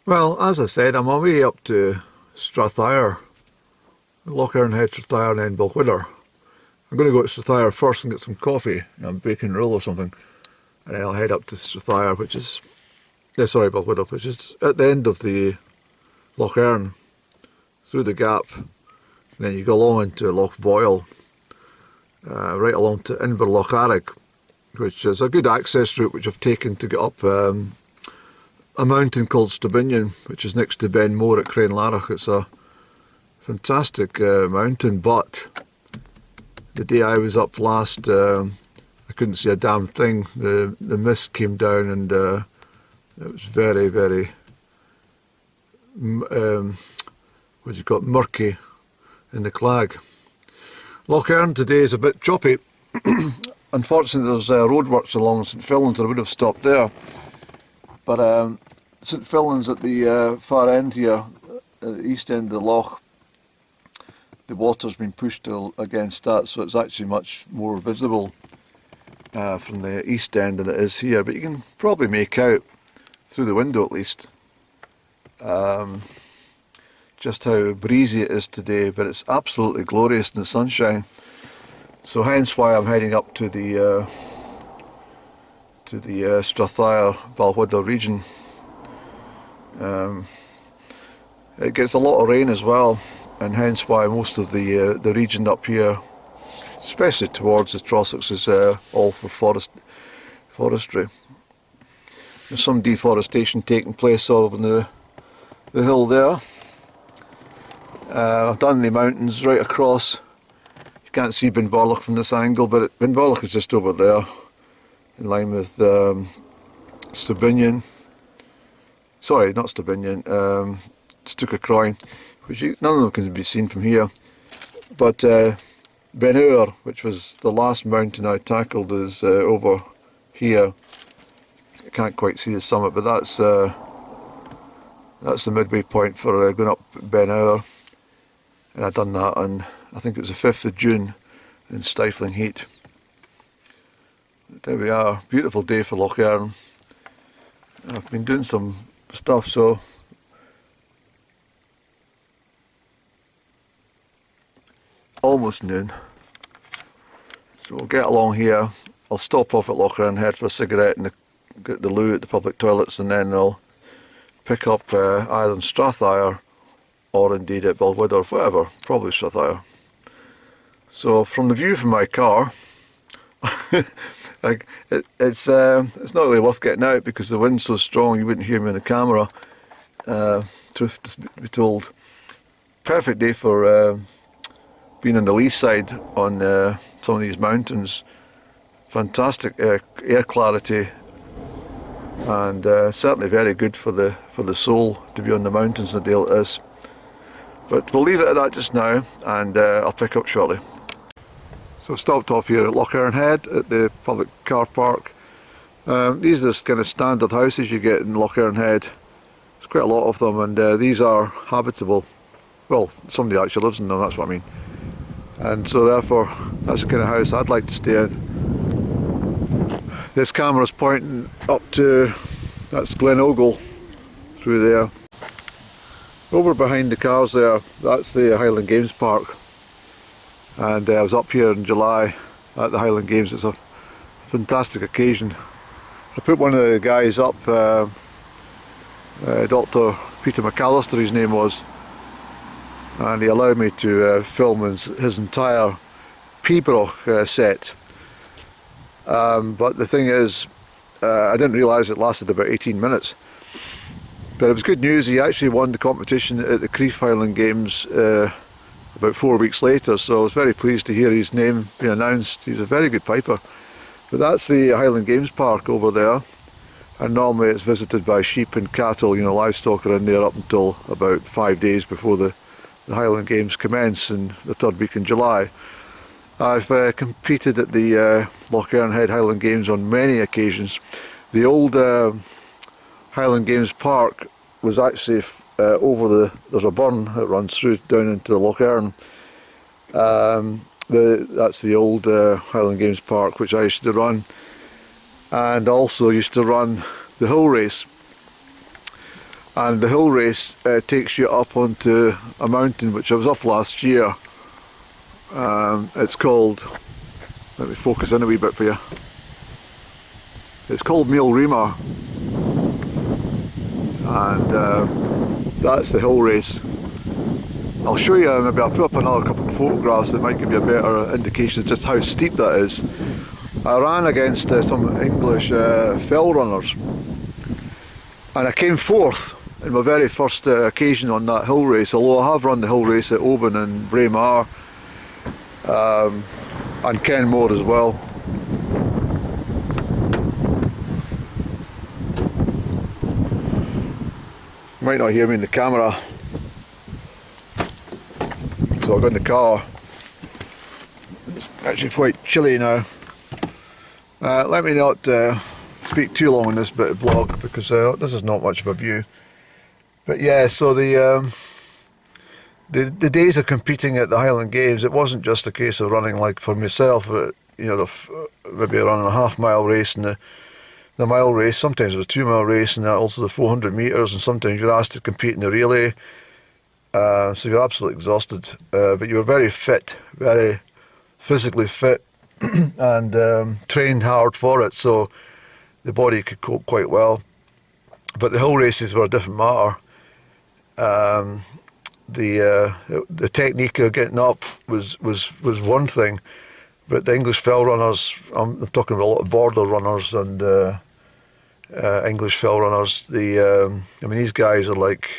Well, as I said, I'm on my way up to Strathyre, Lochearnhead, Strathyre and then Balquhidder. I'm going to go to Strathyre first and get some coffee, a bacon roll or something, and then I'll head up to Strathyre, which is, Balquhidder, which is at the end of the Lochearn, through the gap, and then you go along into Loch Voyle, right along to Lochearnhead, which is a good access route which I've taken to get up a mountain called Stobinian, which is next to Ben More at Crienlarach. It's a fantastic mountain, but the day I was up last, I couldn't see a damn thing. The mist came down and it was very, very, murky in the clag. Lochearn today is a bit choppy. Unfortunately, there's roadworks along St Fillan's, and I would have stopped there. But St Fillan's at the far end here, at the east end of the loch, the water's been pushed against that, so it's actually much more visible from the east end than it is here. But you can probably make out, through the window at least, just how breezy it is today, but it's absolutely glorious in the sunshine. So hence why I'm heading up to the Stathyre Balquhidder region. It gets a lot of rain as well, and hence why most of the region up here, especially towards the Trossachs, is all for forestry. There's some deforestation taking place over the hill there. I've done the mountains right across. You can't see Benvorlich from this angle, but Benvorlich is just over there, in line with Stobinian. Sorry, not Stobinian, Stucacroin, which none of them can be seen from here. But Ben Ur, which was the last mountain I tackled, is over here. I can't quite see the summit, but that's the midway point for going up Ben Ur. And I've done that on, I think it was the 5th of June, in stifling heat. There we are, beautiful day for Lochearn. I've been doing some stuff, so almost noon. So we'll get along here. I'll stop off at Lochearnhead for a cigarette and get the loo at the public toilets, and then I'll pick up either in Strathyre or indeed at Balquhidder, whatever, probably Strathyre. So from the view from my car, it's not really worth getting out because the wind's so strong you wouldn't hear me in the camera, truth to be told. Perfect day for being on the lee side on some of these mountains. Fantastic air clarity, and certainly very good for the soul to be on the mountains in the day like this. But we'll leave it at that just now, and I'll pick up shortly. So I've stopped off here at Lochearnhead at the public car park. These are the kind of standard houses you get in Lochearnhead. There's quite a lot of them, and these are habitable. Well, somebody actually lives in them, that's what I mean. And so therefore, that's the kind of house I'd like to stay in. This camera's pointing up to, that's Glen Ogle, through there. Over behind the cars there, that's the Highland Games Park. And I was up here in July at the Highland Games. It's a fantastic occasion. I put one of the guys up, Dr. Peter McAllister his name was, and he allowed me to film his entire Pibroch set. But the thing is, I didn't realise it lasted about 18 minutes. But it was good news, he actually won the competition at the Crieff Highland Games about 4 weeks later, so I was very pleased to hear his name being announced. He's a very good piper. But that's the Highland Games Park over there, and normally it's visited by sheep and cattle, livestock are in there up until about 5 days before the Highland Games commence in the 3rd week in July. I've competed at the Lochearnhead Highland Games on many occasions. The old Highland Games Park was actually there's a burn that runs through down into the Lochearn. That's the old Highland Games Park, which I used to run, and also used to run the hill race. and the hill race takes you up onto a mountain which I was up last year. It's called, let me focus in a wee bit for you. It's called Maelreamer, and that's the hill race. I'll show you, maybe I'll put up another couple of photographs that might give you a better indication of just how steep that is. I ran against some English fell runners, and I came fourth in my very first occasion on that hill race, although I have run the hill race at Oban and Braemar, and Kenmore as well. You might not hear me in the camera, so I got in the car. It's actually quite chilly now. Let me not speak too long on this bit of blog, because this is not much of a view. But yeah, so the days of competing at the Highland Games, it wasn't just a case of running like for myself, maybe running a half-mile race and the mile race. Sometimes it was a 2-mile race, and also the 400 metres, and sometimes you're asked to compete in the relay. So you're absolutely exhausted, but you were very fit, very physically fit, and trained hard for it, so the body could cope quite well. But the hill races were a different matter. The technique of getting up was one thing, but the English fell runners, I'm talking about a lot of border runners and English fell runners. These guys are like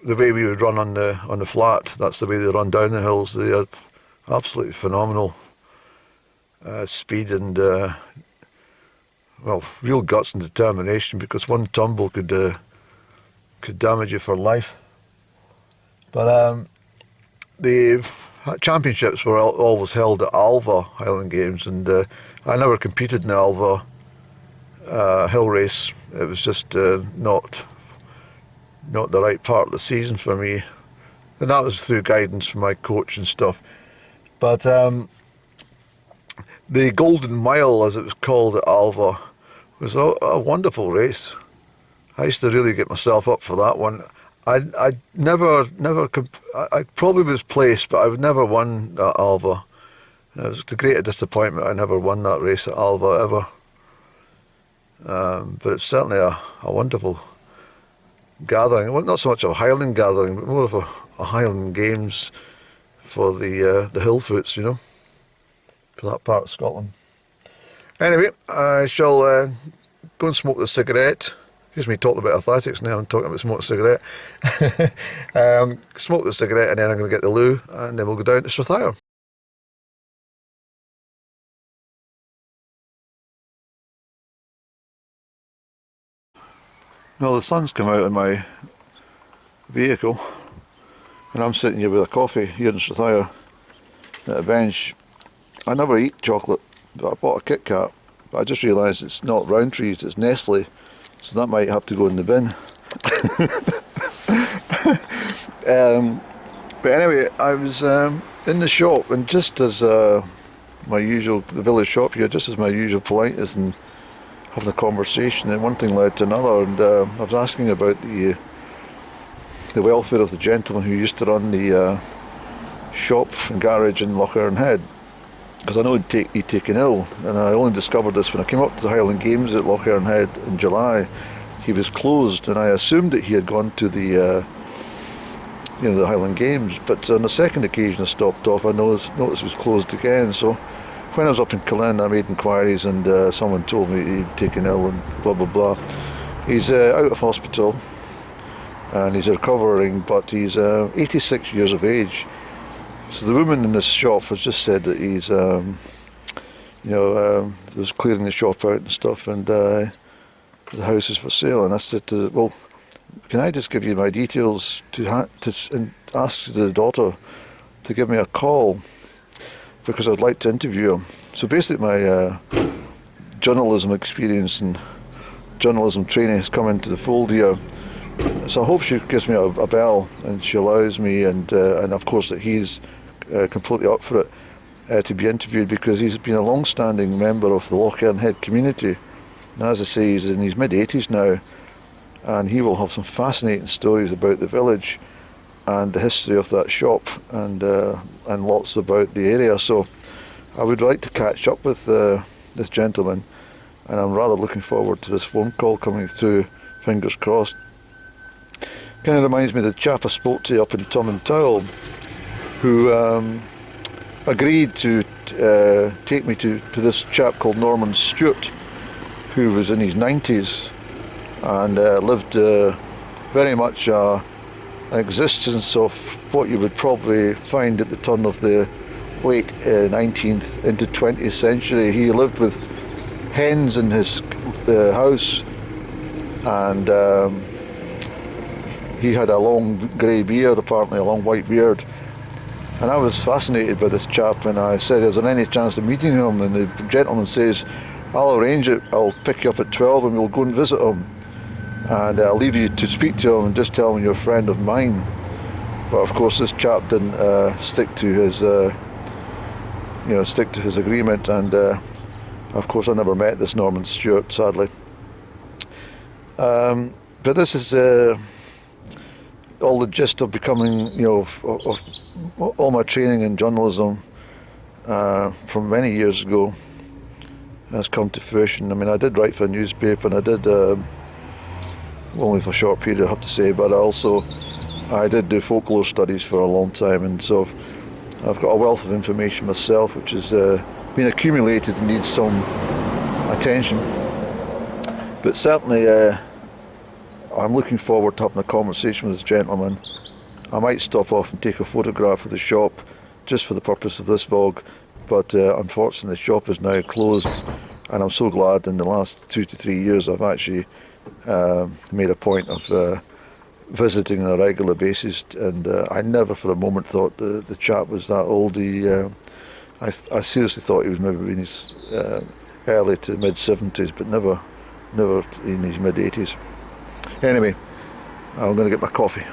the way we would run on the flat. That's the way they run down the hills. They are absolutely phenomenal speed and real guts and determination, because one tumble could damage you for life. But the championships were always held at Alva Highland Games, and I never competed in the Alva hill race. It was just not the right part of the season for me, and that was through guidance from my coach and stuff. But the Golden Mile, as it was called at Alva, was a wonderful race. I used to really get myself up for that one. I probably was placed, but I would never won at Alva. It was a great disappointment. I never won that race at Alva ever. But it's certainly a wonderful gathering. Well, not so much a Highland gathering, but more of a Highland Games for the Hillfoots, for that part of Scotland. Anyway, I shall go and smoke the cigarette. Excuse me, talking about athletics now, I'm talking about smoking a cigarette. Smoke the cigarette, and then I'm going to get the loo, and then we'll go down to Strathyre. Well, the sun's come out in my vehicle, and I'm sitting here with a coffee here in Strathyre at a bench. I never eat chocolate, but I bought a Kit Kat, but I just realised it's not Rowntree's, it's Nestle, so that might have to go in the bin. But anyway, I was in the shop, and just as my usual, the village shop here, just as my usual politeness and having a conversation, and one thing led to another, and I was asking about the welfare of the gentleman who used to run the shop and garage in Lochearnhead, because I know he'd taken ill, and I only discovered this when I came up to the Highland Games at Lochearnhead in July. He was closed, and I assumed that he had gone to the Highland Games, but on the second occasion I stopped off, I noticed it was closed again. So when I was up in Cullen, I made inquiries, and someone told me he'd taken ill and blah blah blah. He's out of hospital and he's recovering, but he's 86 years of age. So the woman in this shop has just said that he's was clearing the shop out and stuff, and the house is for sale. And I said well, can I just give you my details and ask the daughter to give me a call, because I'd like to interview him. So basically my journalism experience and journalism training has come into the fold here. So I hope she gives me a bell and she allows me, and of course that he's completely up for it, to be interviewed, because he's been a long-standing member of the Lochearnhead community. And as I say, he's in his mid-80s now, and he will have some fascinating stories about the village and the history of that shop, and lots about the area. So I would like to catch up with this gentleman, and I'm rather looking forward to this phone call coming through, fingers crossed. Kind of reminds me of the chap I spoke to up in Tom and Towel, who agreed to take me to this chap called Norman Stewart, who was in his 90s and lived very much an existence of what you would probably find at the turn of the late 19th into 20th century. He lived with hens in his house, and he had a long grey beard, apparently a long white beard. And I was fascinated by this chap, and I said, is there any chance of meeting him? And the gentleman says, I'll arrange it, I'll pick you up at 12 and we'll go and visit him. And I'll leave you to speak to him and just tell him you're a friend of mine. But of course this chap didn't stick to his agreement, and of course I never met this Norman Stewart, sadly. But this is all the gist of becoming, of all my training in journalism from many years ago has come to fruition. I mean, I did write for a newspaper, and I did only for a short period, I have to say, but I did do folklore studies for a long time, and so I've got a wealth of information myself which has been accumulated and needs some attention. But certainly I'm looking forward to having a conversation with this gentleman. I might stop off and take a photograph of the shop just for the purpose of this vlog, but unfortunately the shop is now closed, and I'm so glad in the last 2 to 3 years I've actually made a point of visiting on a regular basis, and I never for a moment thought the chap was that old. I seriously thought he was maybe in his early to mid 70s, but never in his mid 80s. Anyway, I'm going to get my coffee.